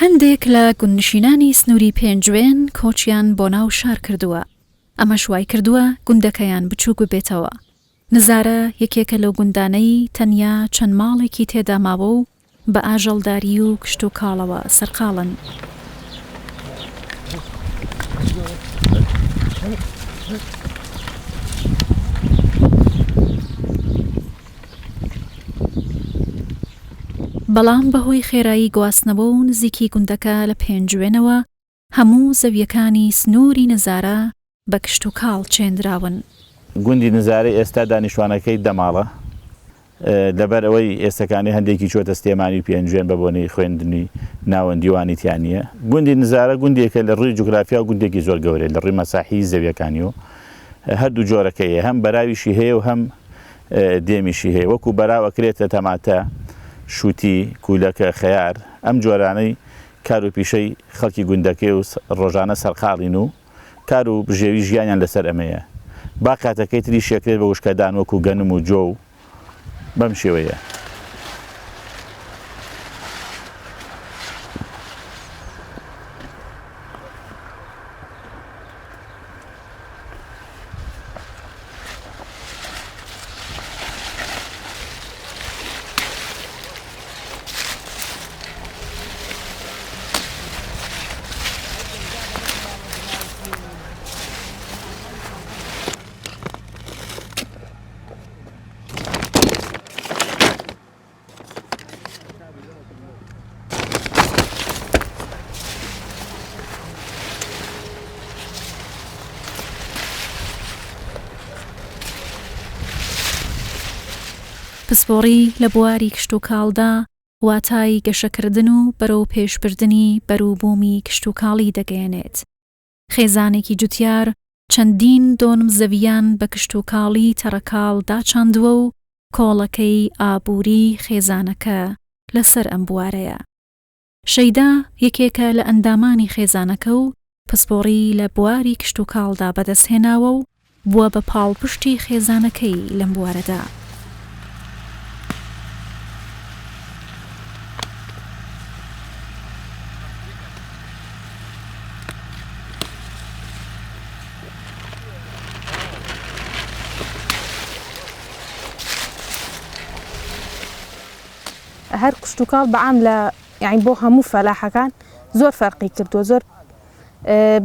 هەندێک لە گوندنشینانی سنووری پێنجوێن کۆچیان بۆ ناو شار کردووە. ئەمە شوای کردووە گوندەکەیان بچووک ببێتەوە. نزارە یەکێکە لەو گوندانەی تەنیا چەند ماڵێکی تێدا ماوە و بە ئاژەڵداری و کشت و کاڵەوە سەرقاڵن. بەڵام بەهۆی خێرایی گواستنەوە و نزیکی گوندەکە لە پێنجوێنەوە هەموو زەویەکانی سنووری نزارە بە کشت و کاڵ چێندراون. گوندی نزارەی ئێستا دانیشتوانەکەی دەماڵە لەبەر ئەوەی ئێستەکانی هەندێکی چۆتە سلێمانی پێنجوێن بە بۆنەی خوێندنی ناوەندیوانیتیان نییە. گوندی نزارە گوندێکە لە ڕووی جوگرافیا و گوندێکی زۆر گەورەیە لە ڕووی مەساحی زەویەکانی و هەردوو جۆرەکەیە، هەم بەراویشی هەیە و هەم دێمیشی هەیە. وەکو بەراو ئەکرێتە تەماتە، شووتی، کوولەکە، خەیار، ئەم جۆرانەی کار و پیشەی خەڵکی گوندەکەی و ڕۆژانە سەرقاڵین و کار و بژێوی ژیانیان لەسەر ئەمەیە. با کاتەکەی تری شێکرێت بە وشکەدان وەکو گەنم و جۆ و بەم شێوەیە. پسپۆڕی لە بواری کشت و کاڵدا واتای گەشەکردن و بەرەو پێشبردننی بەرووبوومی کشت و کاڵی دەگەیەنێت. خێزانێکی جوتیار چەندین دۆنم زەویان بە کشت و کاڵی تەڕەکاڵ داچاندووە و کۆڵەکەی ئابووری خێزانەکە لەسەر ئەم بوارەیە. شەیدا یەکێکە لە ئەندامانی خێزانەکە و پسپۆڕی لە بواری کشت و کاڵدا بەدەستهێناوە و بووە بە پاڵپشتی خێزانەکەی لەم بوارەدا. هەر کشت و کاڵ بەعام لە یعنی بۆ هەموو فەلاحەکان زۆر فەرقی کردووە، زۆر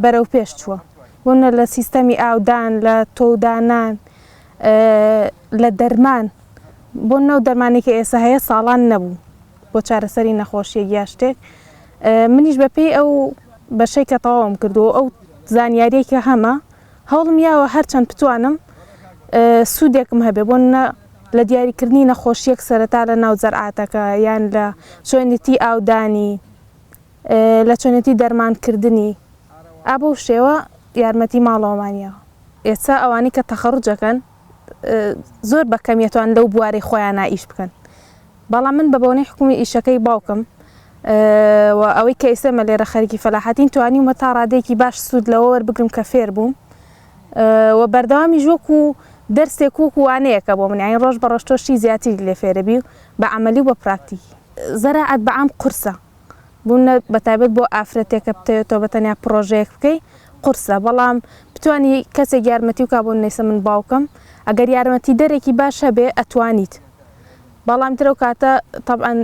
بەرەو پێش چووە. بۆنە لە سیستەمی ئاودان، لە تۆدانان، لە دەرمان، بۆ نەو دەرمانێکی ئێستا هەیە ساڵان نەبوو بۆ چارەسەری نەخۆشیە یا شتێک. منیش بەپێی ئەو بەشەی کە تەواوم کردووە ئەو زانیاریەکە هەمە هەوڵم یاوە هەرچەند بتوانم سوودێکم هەبێ بۆنە لە دیاریکردنی نەخۆشیەک سەرەتا لە ناو زەرعاتەکە یان لە چۆنێتی ئاودانی، لە چۆنێتی دەرمانکردنی ئابە و شێوە یارمەتی ماڵەوەمانیەوە. ئێستا ئەوانەی کە تەخەڕوجەکەن زۆر بە کەمیەتوان لەو بوارەی خۆیان ئیش بکەن. بەڵام من بە بۆنەی حکومی ئیشەکەی باوکم و ئەوەی کە ئێستێمە لێرە خەریکی فەلاحەتین توانیمە تا ڕادێکی باش سوود لەوە وەربگرم کە فێر بووم و بەردەوامی ژۆک و دەرسێک وانەیەکە بۆ من، یعنی ڕۆژ بە ڕۆژ تۆشی زیاتری لێ فێرەبی و بە عەمەلی و بە پراکتیک. زەراعەت بەعام قورسە بوونە بەتایبەت بۆ ئافرەتێکە بتەوێتەوە بەتەنیا پرۆژەیەک بکەی قورسە، بەڵام بتوانی کەسێک یارمەتی وکا بۆ نەیسە من باوکم ئەگەر یارمەتی دەرێکی باش هەبێ ئەتوانیت. بەڵام ترە و کاتە تەبعەن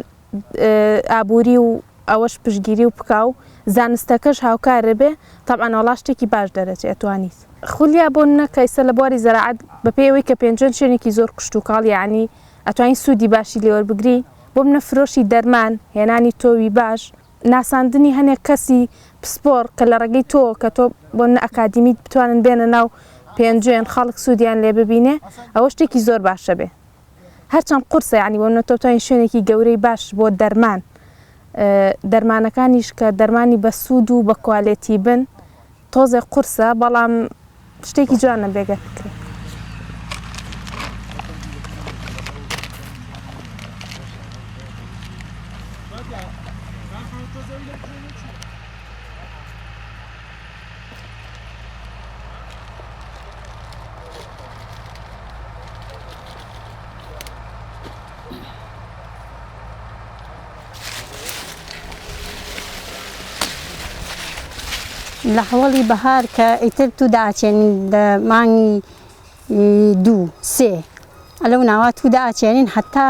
ئابووری و ئەوەش پشتگیری و بکا و زانستەکەش هاوکارە بێ تەبعەن وەڵا شتێکی باش دەرەچێت ئەتوانیت. خولیا بۆ نەکە ئێستا لە بواری زەراعەت بەپێی کە پێنجوێن شوێنێکی زۆر کشت و کاڵ یعنی ئەتوانین سوودی باشی لێوەربگری بۆ منە فرۆشی دەرمان، هێنانی تۆوی باش، ناساندنی هەنێک کەسی پسپۆڕ کە لە ڕێگەی تۆ کە تۆ بۆ نە ئەکادیمیت بتوانن بێنە ناو پێنجوێن خەڵک سوودیان لێ ببینێ، ئەوە شتێکی زۆر باشە بێ. هەرچەند قورسە یعنی بۆ منە تۆ بتوانین شوێنێکی گەورەی باش بۆ دەرمان، دەرمانەکانیش کە دەرمانی بە سوود و بە کوالێتی بن تۆزێ قورسە، بەڵام شتێکی جوانە بێگە بکرێت. لە هەوڵی بەهار کە ئیتر تو داچێنین مانگی 2 3 ئەلەو ناوە تو داچێنین حتا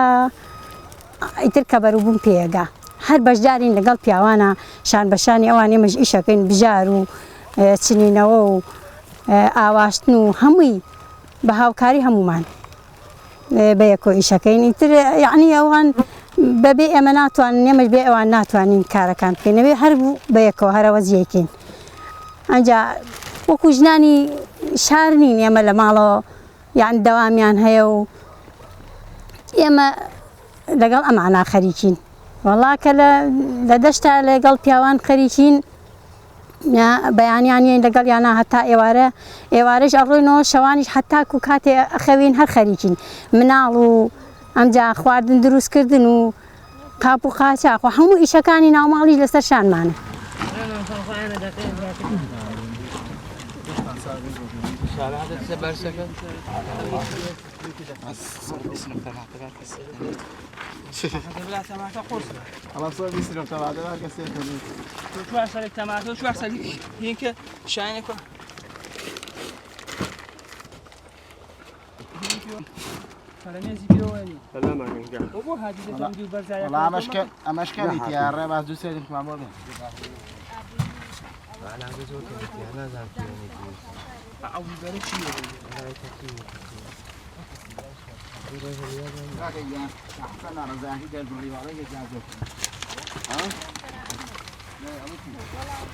ئیتر کە بەروبووم پێگا هەر بەشدارین لەگەڵ پیاوانە شان بەشانی ئەوان ئێمەش ئیشەکەین بژار و چنینەوە و ئاواشتن و هەمووی بە هاوکاری هەمومان بەیەکۆ ئیشەکەین ئیتر یعنی ئەوان بەبێ ئێمە ناتوانین ئێمەش بێ ئەوان ناتوانین کارەکان بکەینەوێ هەر بەیەکەوە هەرەوە جێکین ئەنجا وەکو ژنانی شار نین ئێمە لە ماڵەوە یعنی دەوامیان هەیە و ئێمە لەگەڵ ئەمانە خەریکین وەڵا کە لە دەشتا لەگەڵ پیاوان خەریکین بەیانیان لەگەڵ یانە هەتا ئێوارەش ئەڕۆینەوە شەوانیش هەتاکو کاتێ ئەخەوین هەر خەریکین مناڵ و ئەمجا خواردن دروستکردن و قاپ و قاچاق و هەموو ئیشەکانی ناوماڵیش لەسەر شانمانە ئەمەشکەی تیاڕێ باز دوو سێ بۆ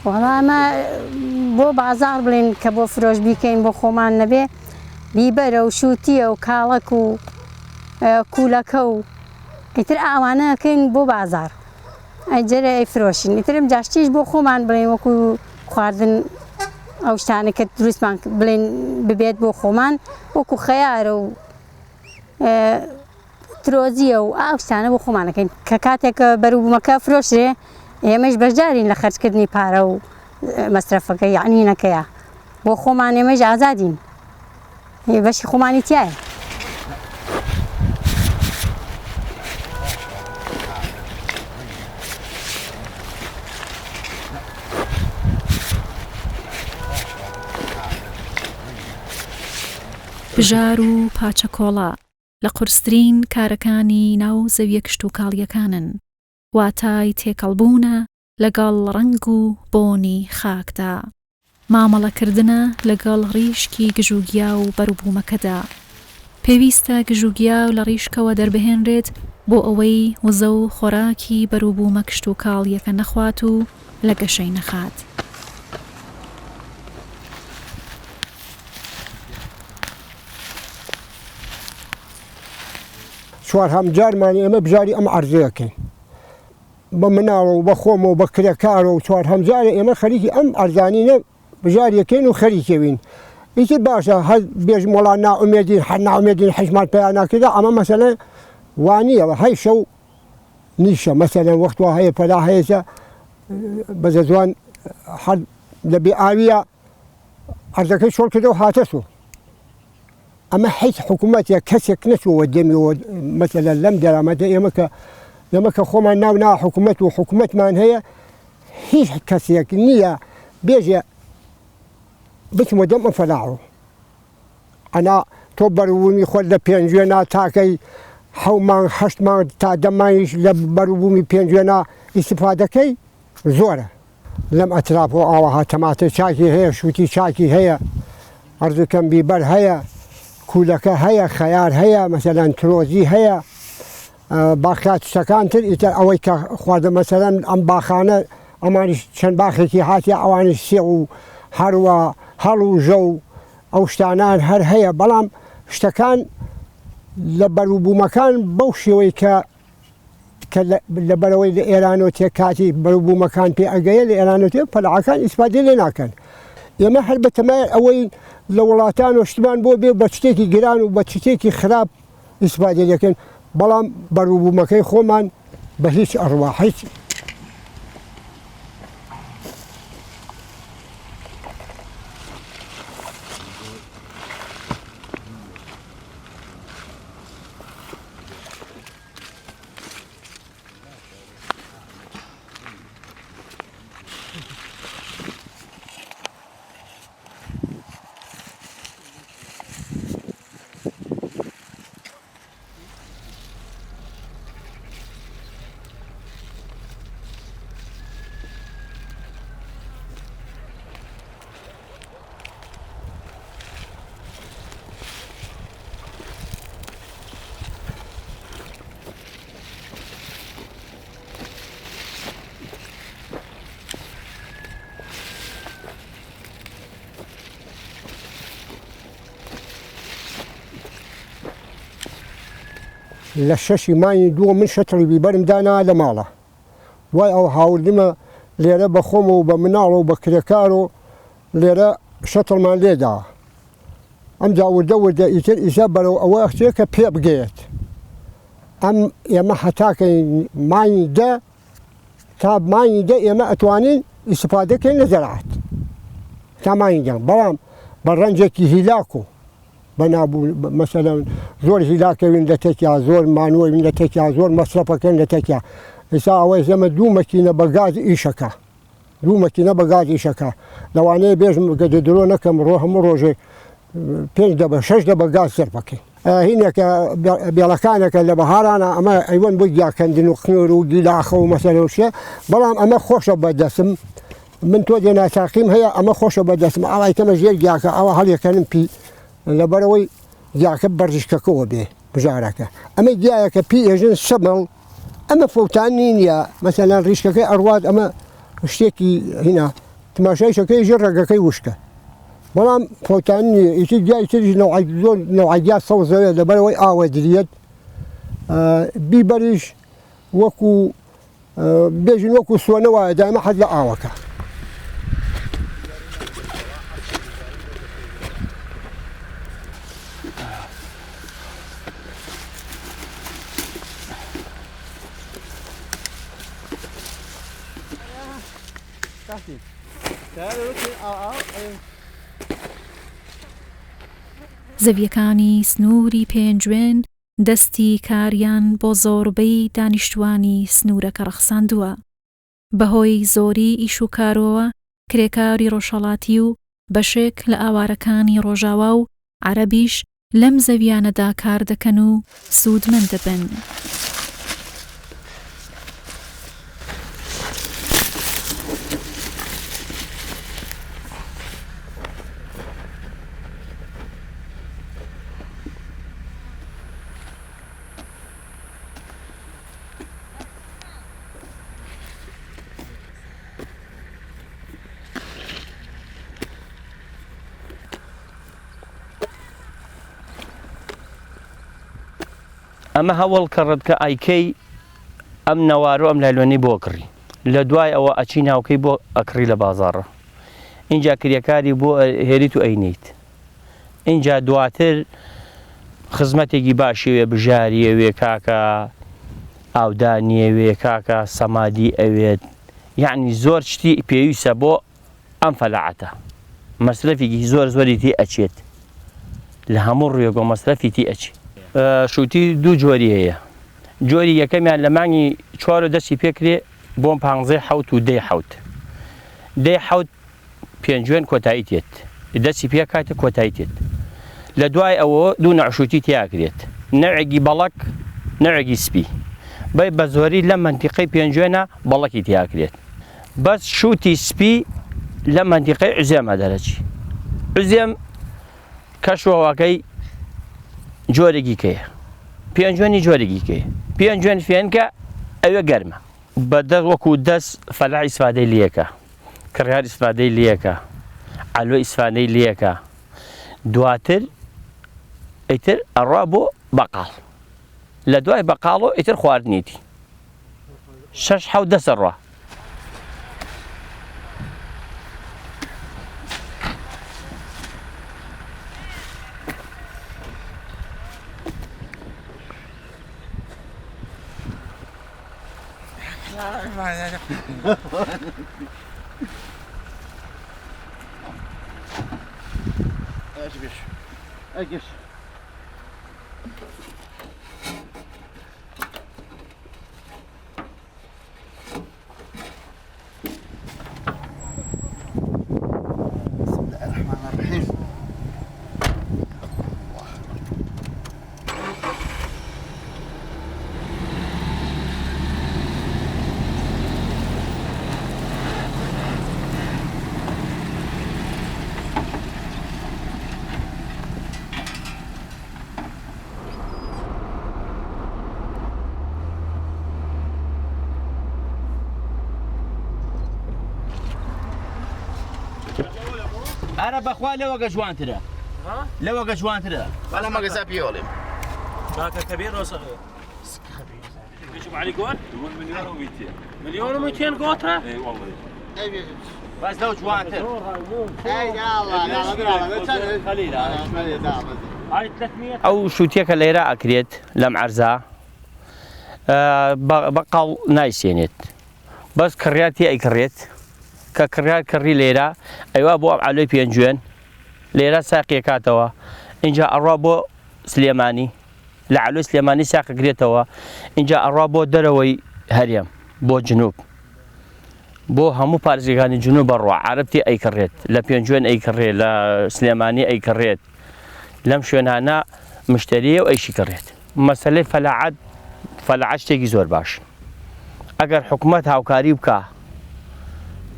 وەڵامە بۆ بازار بڵێن کە بۆ فرۆش بیکەین بۆ خۆمان نەبێ بیبەرە و شووتیە و کاڵک و کوولەکە و ئیتر ئاوانەکەین بۆ بازار ئەجرە ئەیفرۆشین ئیترم جاشتیش بۆ خۆمان بڵێن وەکو خواردن ئەو شتانە کە دروستمان بڵێن ببێت بۆ خۆمان وەکو خەیارە و ترۆزیە و ئاو شتانە بۆ خۆمانەکەین کە کاتێکە بەروبوومەکە فرۆشرێ ئێمەش بەشدارین لە خەرجکردنی پارە و مەسرەفەکە یعنی نەکەیە بۆ خۆمان ئێمەش ئازادین بەشی خۆمانی تایە بژار و پاچەکۆڵا لە قورسترین کارەکانی ناو زەویە کشتوکاڵیەکانن واتای تێکەڵبوونە لەگەڵ ڕنگ و بۆنی خاکدا مامەڵەکردنە لەگەڵ ڕیشکی گژوگیا و بەروبوومەکەدا پێویستە گژوگیا و لە ڕیشکەوە دەربهێنرێت بۆ ئەوەی وزە و خۆراکی بەروبوومە کشتوکاڵیەکە نەخوات و لە گەشەی نەخات چوار هەمجارمانی ئێمە بژاری ئەم عەرزەیەکەین بە مناڵە و بە خۆمە و بە کرێکارە و چوار هەمجارە ئێمە خەریکی ئەم ئەرزانینە بژاریەکەین و خەریکەوین ئیتر باشە هەر بێژم وەڵا ناومێدین هەر ناومێدین حیزمان پێیان ناکردا ئەمە مەسەلەن وانیەوە هەی شەو نیشە مەسەلەن وەختوا هەیە پەلا هەیەسە بەزە جوان هەر لە بێ ئاویە عەرزەکەی شۆڵ کردەوە هاتەسوە ئەمە هیچ حکوومەتێک کەسێک نەچووە دێمیەوە مەسەلەن لەم دەرامەتە ئێمە کە خۆمان ناو حکوومەت و حکوومەتمان هەیە هیچ کەسێک نییە بێژێ بچمە دەم ئەم فەلاحەوە ئەنا تۆ بەروبوومی خۆت لە پێنجوێنا تاکەی 7 مانگ 8 مانگ تا 10 مانگیش لە بەروبوومی پێنجوێنا ئیسیفادەکەی زۆرە لەم ئەترافەوە ئاوەها تەماتە چاکی هەیە شووتی چاکی هەیە هەردووکەم بیبەر هەیە کوولەکە هەیە خەیار هەیە مەسەلەن ترۆزی هەیە باخات شتەکانتر ئیتر ئەوەی کە خواردە مەسەلەن ئەم باخانە ئەمانیش چەند باخێکی هاتیە ئەوانش سێ و هەروە هەڵ و ژە و ئەو شتانان هەر هەیە بەڵام شتەکان لە بەروبوومەکان بەو شێوەی کە لە بەرەوەی لە ئێرانەوە تێکاتی بەروبوومەکان پێ ئەگەیە لە ئێرانەوە تێ پەلاعەکان ئیسپادێ لێ ناکەن ئێمە هەر بەتەمایە ئەوەی لە وڵاتان و شتمان بۆ بێ بە شتێکی گران و بە شتێکی خراپ ئیسپادێ لەکەن بەڵام بەروبوومەکەی خۆمان بە هیچ ئەڕوا هیچ لە 6 مانگی دووە من شەتری بیبەرم دانا لە ماڵە وای ئەو هاوردمە لێرە بە خۆم و بە مناڵ و بە کرێکار و لێرە شەترمان لێدا ئەم جاوردە وردە ئیتر ئیزە بەرەو ئەوە ئەختێ کە پێ بگەێت ئەم ئێمە هەتاکەی مانگی دە تا مانگی دە ئێمە ئەتوانین ئیسفادەکەین لە زەراعەت تا مانگیان بەڵام بە ڕەنجێکی هیلاک و بەنابوو مەسەلەن زۆر هیلاکەوین لە تێکیا زۆر مانوەوین لە تێکیا زۆر مەسرەفەکەن لە تێکیا ئێستا ئەوەی زەمە 2 مەکینە بە گاز ئیشەکە 2 مەکینە بە گاز ئیشەکە لەوانەیە بێژم گەدە درۆ نەکەم ڕۆ هەموو ڕۆژێ 5 دە بە 6 دە بە گاز سەر بکەین هینێکە بێڵەکانێکە لە بەهارانە ئەمە ئەیوەن بۆ گیاکەندن و خنوێر و گیلاخە و مەسەلەوشە بەڵام ئەمە خۆشە بەدەسم من تۆ دێ ناتاقیم هەیە ئەمە خۆشە بەدەستم ئاوای تەمە ژێر گیاکە ئەوە هەڵیەکەنم پی لەبەرەوەی گیاکە بەرزشکەکەەوە بێ بژارەکە ئەمە گیایەکە پی ئێژن سەمەڵ ئەمە فەوتانی نیە مەسەلەن ڕیشکەکەی ئەڕوات ئەمە شتێکی هینا تماشای شەکەی ژێر ڕێگەکەی وشکە بەڵام فەوتانی نیە ئیتر گیای تریش زۆر نەوعگیا سەوزەوێ لەبەرەوەی ئاوە دریت بیبەریش وەکو بێژین وەکو سوۆنەوە دامە حەز لە ئاوەکە زەویەکانی سنووری پێنجوێن دەستی کاریان بۆ زۆربەی دانیشتوانی سنوورەکە ڕەخساندووە بەهۆی زۆری ئیش و کارەوە کرێکاری ڕۆژهەڵاتی و بەشێک لە ئاوارەکانی ڕۆژاوا و عەرەبیش لەم زەویانەدا کار دەکەن و سوودمەند دەبن. ئەمە هەوڵ کەڕێت کە ئایکەی ئەم نەوارۆ ئەم لایلۆنی بۆ کڕی لە دوای ئەوە ئەچی ناوکەی بۆ ئەکڕی لە بازاڕە اینجا کریەکاری بۆ هێریت و ئەینیت اینجا دواتر خزمەتێکی باشیوێ بژاریەوێ کاکە ئاودانیەوێ کاکە سەمادی ئەوێت یعنی زۆر شتی پێویستە بۆ ئەم فەلاعەتە مەسرەفێکی زۆر زۆری تی ئەچێت لە هەموو ڕێگۆ مەسرەفی تی ئەچی شووتی 2 جۆری هەیە جۆری یەکەمیان لە مانگی 4 دەستی پێکرێ بۆم 15 حوت و 10 حوت 10 حوت پێنجوێن کۆتایی تێت دەستی پێ کاتە کۆتایی تێت لە دوای ئەوە 2 نەعشوتی تیاکرێت نەوێکی بەڵک نەوێکی سپی بەی بە زۆری لە منتیقەی پێنجوێنە بەڵکی تیاکرێت بەس شووتی سپی لە منتیقەی عوزێمە دەرەچی عوزێم کەشوەواکەی جۆرێکی کەیە پێنجوێنی جۆرێکی کەیە پێنجوێن فێنکە ئەوێ گەرمە بەدەست وەکو دەست فەلاح ئیسفادەی لەکە کڕیار ئیسفادەی لەکە ئالۆ ئیسفادەی لەکە دواتر ئیتر ئەڕوا بۆ بەقاڵ لە دوای بەقاڵۆ ئیتر خواردنیتی 6 حەوت دەسە ڕوا اجيش بسم الله الرحمن الرحيم أنا بخوان لو جوان ترى لو جوان ترى ولا ما قصاب يولي كبير وصغير يشوف علي قول؟ يقول مليون و200. مليون و200 قوتها؟ اي والله. بس لو جوانته. اي يلا خليل هاي 300 او شوتيك ليرة اكريت لم عرزا بقال نايسينيت بس كرياتي اي كريت ككريات كري ليرة ايوا ابو علي بينجوين ليرة ساقي كاتوا ان جاء الرابو سليماني لعلو سليماني ساقي كريتوا ان جاء الرابو دروي هريم بو جنوب بو همو بارزيغاني جنوب الروع عربتي اي كريت لا بينجوين اي كريت لا سليماني اي كريت لم شون هنا مشتريه واي شي كريت مساله فلعشتي زور باش اگر حكومتها وكاري بكا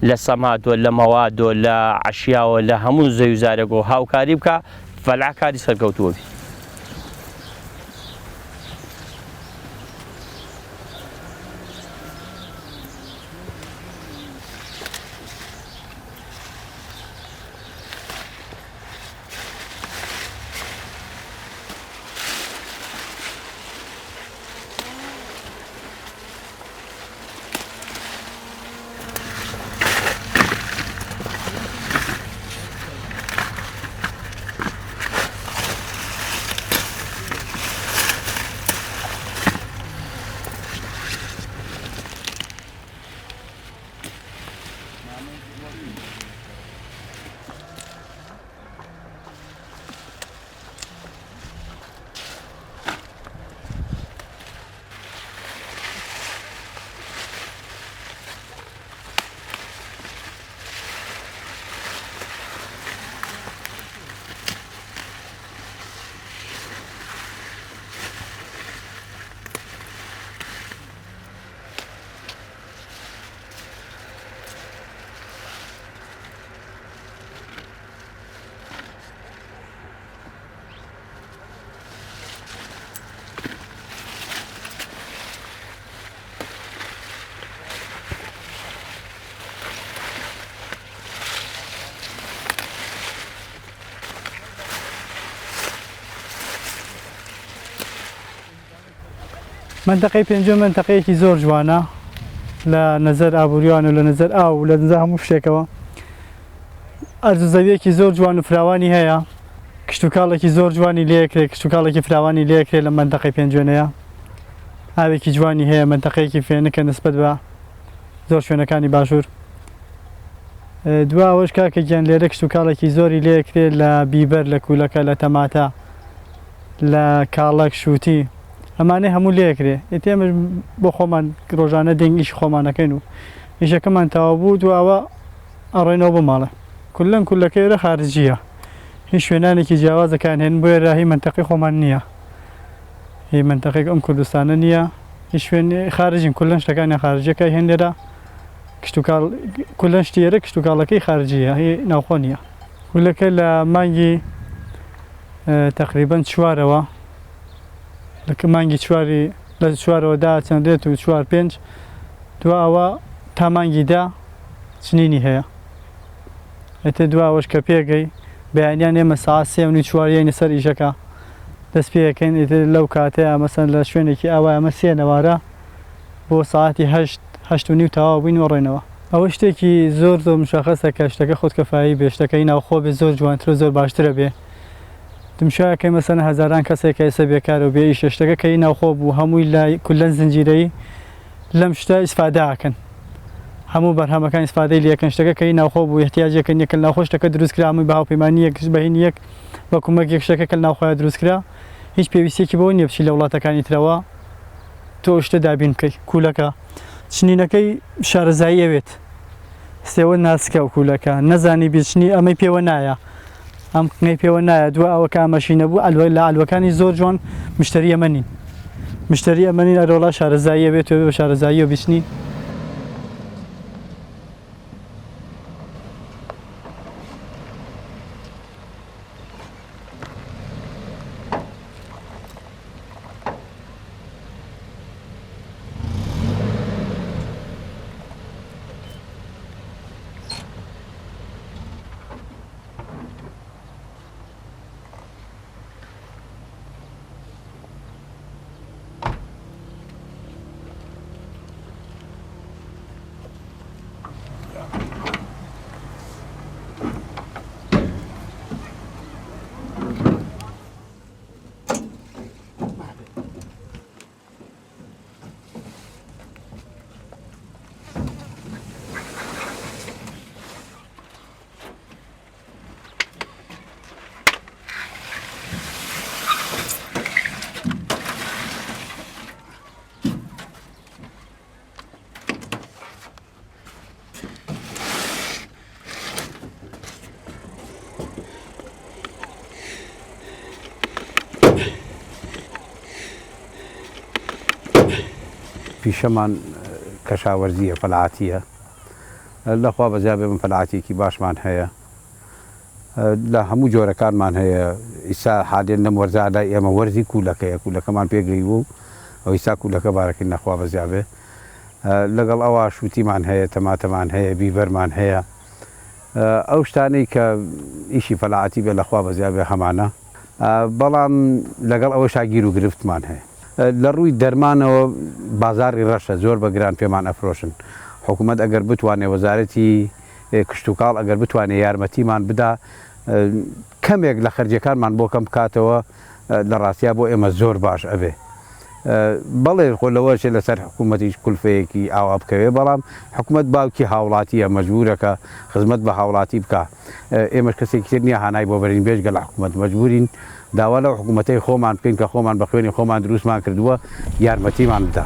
للصماد ولا مواد ولا اشياء ولا همو زي زارقو هاو كاري بكا فلع كاري سرقوتو بي منطقه پێنجۆ منطقەیەکی زۆر جوانە لە نەزەر ئابووریان و لە نەزەر ئاو و لە نەزەر هەموو شتێکەوە ئەرزوزەویەکی زۆر جوان و فراوانی هەیە کشتتوکاڵێکی زۆر جوانی لێکرێت کشتتوکاڵێکی فراوانی لێکرێت لە منطقەی پێنجۆنەیە ئاوێکی جوانی هەیە منطقەیەکی فێنکە نسبەت بە زۆر شوێنەکانی باشوور دوا ئەوەش کاکە گیان لێرە کشتتوکاڵێکی زۆری لێکرێت لە بیبەر لە کوولەکە لە تەماتە لە کاڵک شووتی ئەمانەی هەموو لێکرێ ئێمە بۆ خۆمان ڕۆژانە دەنگ ئیش خۆمانەکەین و ئیشەکەمان تاوا بوو دواوە ئەڕێنەوە بۆ ماڵە کولەن کولەکەیرە خارجیە هیچ شوێنانێکی جیاوازەکان هێن بۆیە راهی منطقی خۆمان نییە هی منطقێک ئەم کوردستانە نییە هیچ شوێن خارجین کولەن شتەکانی خارجیەکە هێن لێرە کشتتوکاڵ کولەن شتێرە کشتتوکاڵەکەی خارجیە هی ناوخۆ نییە کولەکە لە مانگی تقریبەن چوارەوە لە مانگی چواری لە چوارەوەدا چەندێت و چوار پێنج دواوە تا مانگیدا چنینی هەیە ئێتە دواوەش کە پێگەی بەیانیان ئێمە ساعت 3:15 سەر ئیشەکە دەست پێەکەین لەو کاتەیە مەسەن لە شوێنێکی ئاوا ئەمە 3 نەوارە بۆ ساعتی 8:30 تەواو بووین و ڕێنەوە ئەوە شتێکی زۆر مشخصە کە شتەکە خۆتکەفایی بێ شتەکەی ناوخۆ بێ زۆر جوانتر و زۆر باشترە بێ دمشایەکەی مەسەن هەزاران کەسێک ئێستا بێکارە و بێ ئیشە شتەکە کەی ناوخۆ بوو هەمووی لای کولەن زنجیرەی لەم شتە ئیسفادەکەن هەموو بەرهەمەکان ئیسفادەی لەکەن شتەکە کەی ناوخۆ بوو احتیاجەکەن یەکە ناوخۆ شتەکە دروستکرا هەمووی بە هاوپەیمانیەک بەهین یەک بە کومەک شتەکە کە ناوخۆیان دروستکرا هیچ پێویستێکی بۆ نییە بچی لە وڵاتەکانی ترەوە تۆ شتە دابین بکەی کولەکە چنینەکەی شارەزایی ئەوێت سێوە ناسکە و کولەکە نەزانی بچنی ئەمەی پێوە نایە ئەم قنەی پێوە نایە دو ئەوە کامەشینە بوو لە ئەلوەکانی زۆر جوان مشتری ئەمەنین مشتری ئەمەنین ئەرۆڵا شارەزایی ئەوێت بە شارەزایی و بیچنی پیشەمان کەشاوەرزیە فەلاعاتیە لەخوا بەزیابێ من فەلاعاتێکی باشمان هەیە لە هەموو جۆرەکانمان هەیە ئیسا حالێن لەم وەرزادا ئێمە وەرزی کوولەکەیە کوولەکەمان پێگەیوە و ئەو ئیسا کوولەکە بارەکەی نەخوا بەزیابێ لەگەڵ ئەوە شووتیمان هەیە تەماتەمان هەیە بیبەرمان هەیە ئەو شتانەی کە ئیشی فەلاعاتی بێ لەخوا بەزیابێ هەمانە بەڵام لەگەڵ ئەوە شاگیر و گرفتمان هەیە لە ڕووی دەرمانەوە بازاری ڕەشە زۆر بە گران پێمان ئەفرۆشن حکوومەت ئەگەر بتوانێت وەزارەتی کشتتوکاڵ ئەگەر بتوانێت یارمەتیمان بدا کەمێک لە خەرجەکانمان بۆ کەم بکاتەوە لە ڕاستیا بۆ ئێمە زۆر باش ئەبێ بەڵێ خۆ لەوەشێ لەسەر حکوومەتیش کولفەیەکی ئاوا بکەوێ بەڵام حکوومەت باوکی هاوڵاتیە مەجبورەکە خزمەت بە هاوڵاتی بکە ئێمەش کەسێکی تر نییە هانای بۆ بەرین بێژگە لە حکوومەت مەجبورین داوا لەو حکوومەتەی خۆمان بکەین کە خۆمان بە خوێنی خۆمان دروستمان کردووە یارمەتیمان بدا.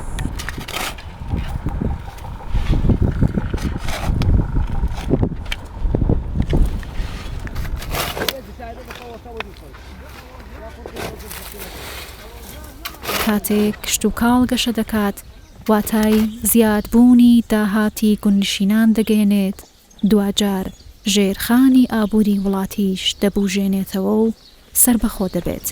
کاتێک کشتتوکاڵ گەشە دەکات واتای زیادبوونی داهاتی گونشینان دەگەێنێت دوجار ژێرخانی ئابووری وڵاتیش دەبوژێنێتەوە و سربەخۆ دەبێت.